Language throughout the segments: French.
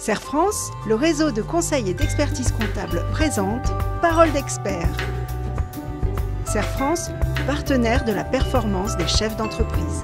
Serre France, le réseau de conseil et d'expertise comptable présente Parole d'expert. Serre France, partenaire de la performance des chefs d'entreprise.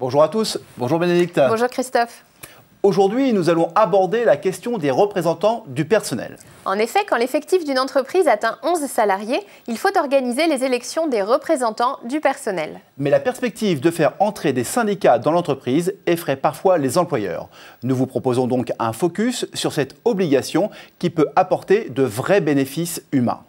Bonjour à tous, bonjour Bénédicte. Bonjour Christophe. Aujourd'hui, nous allons aborder la question des représentants du personnel. En effet, quand l'effectif d'une entreprise atteint 11 salariés, il faut organiser les élections des représentants du personnel. Mais la perspective de faire entrer des syndicats dans l'entreprise effraie parfois les employeurs. Nous vous proposons donc un focus sur cette obligation qui peut apporter de vrais bénéfices humains.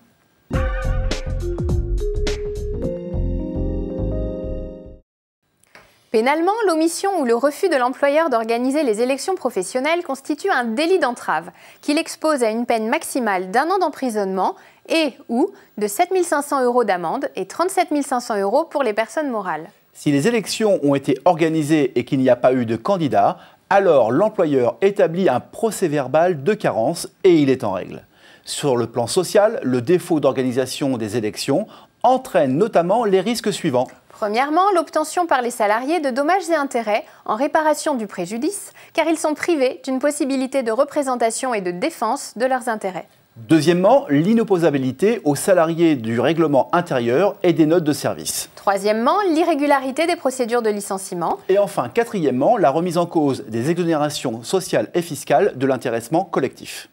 Pénalement, l'omission ou le refus de l'employeur d'organiser les élections professionnelles constitue un délit d'entrave qui l'expose à une peine maximale d'1 an d'emprisonnement et ou de 7 500 € d'amende et 37 500 € pour les personnes morales. Si les élections ont été organisées et qu'il n'y a pas eu de candidat, alors l'employeur établit un procès-verbal de carence et il est en règle. Sur le plan social, le défaut d'organisation des élections entraîne notamment les risques suivants. Premièrement, l'obtention par les salariés de dommages et intérêts en réparation du préjudice, car ils sont privés d'une possibilité de représentation et de défense de leurs intérêts. Deuxièmement, l'inopposabilité aux salariés du règlement intérieur et des notes de service. Troisièmement, l'irrégularité des procédures de licenciement. Et enfin, quatrièmement, la remise en cause des exonérations sociales et fiscales de l'intéressement collectif.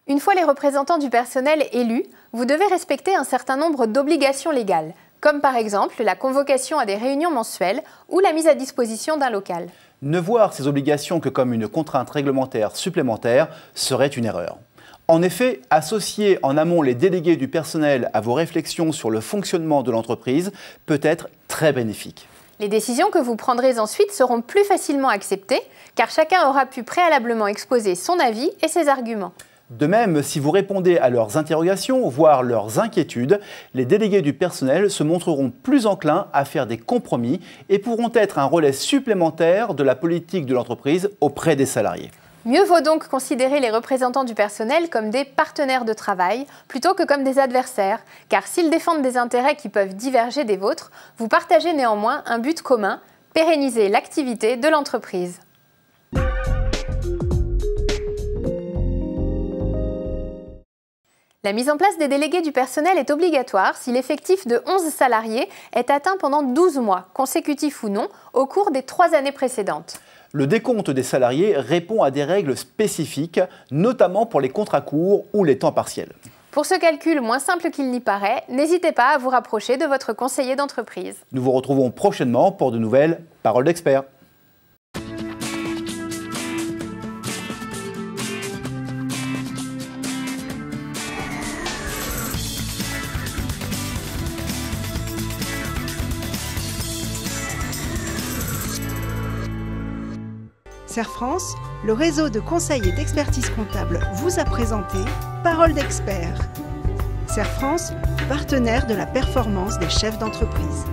Une fois les représentants du personnel élus, vous devez respecter un certain nombre d'obligations légales, comme par exemple la convocation à des réunions mensuelles ou la mise à disposition d'un local. Ne voir ces obligations que comme une contrainte réglementaire supplémentaire serait une erreur. En effet, associer en amont les délégués du personnel à vos réflexions sur le fonctionnement de l'entreprise peut être très bénéfique. Les décisions que vous prendrez ensuite seront plus facilement acceptées, car chacun aura pu préalablement exposer son avis et ses arguments. De même, si vous répondez à leurs interrogations, voire leurs inquiétudes, les délégués du personnel se montreront plus enclins à faire des compromis et pourront être un relais supplémentaire de la politique de l'entreprise auprès des salariés. Mieux vaut donc considérer les représentants du personnel comme des partenaires de travail plutôt que comme des adversaires, car s'ils défendent des intérêts qui peuvent diverger des vôtres, vous partagez néanmoins un but commun, pérenniser l'activité de l'entreprise. La mise en place des délégués du personnel est obligatoire si l'effectif de 11 salariés est atteint pendant 12 mois, consécutifs ou non, au cours des 3 années précédentes. Le décompte des salariés répond à des règles spécifiques, notamment pour les contrats courts ou les temps partiels. Pour ce calcul moins simple qu'il n'y paraît, n'hésitez pas à vous rapprocher de votre conseiller d'entreprise. Nous vous retrouvons prochainement pour de nouvelles Paroles d'experts. Serre France, le réseau de conseil et d'expertise comptable vous a présenté Parole d'expert. Serre France, partenaire de la performance des chefs d'entreprise.